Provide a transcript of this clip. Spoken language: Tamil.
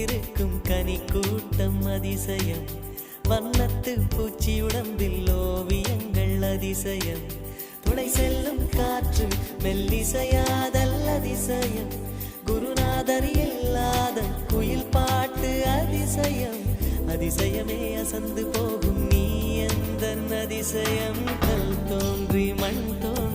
பூத்திருக்கும் கனி கூட்டம் அதிசயம், வண்ணத்து பூச்சி உடம்பில் ஓவியங்கள் அதிசயம், துளை செல்லும் காற்று மெல்லிசையாதல் அதிசயம், குருநாதர் இல்லாத குயில் பாட்டு அதிசயம், அதிசயமே அசந்து போகும் நீ எந்த அதிசயம், கல் தோன்றி மண் தோன்றி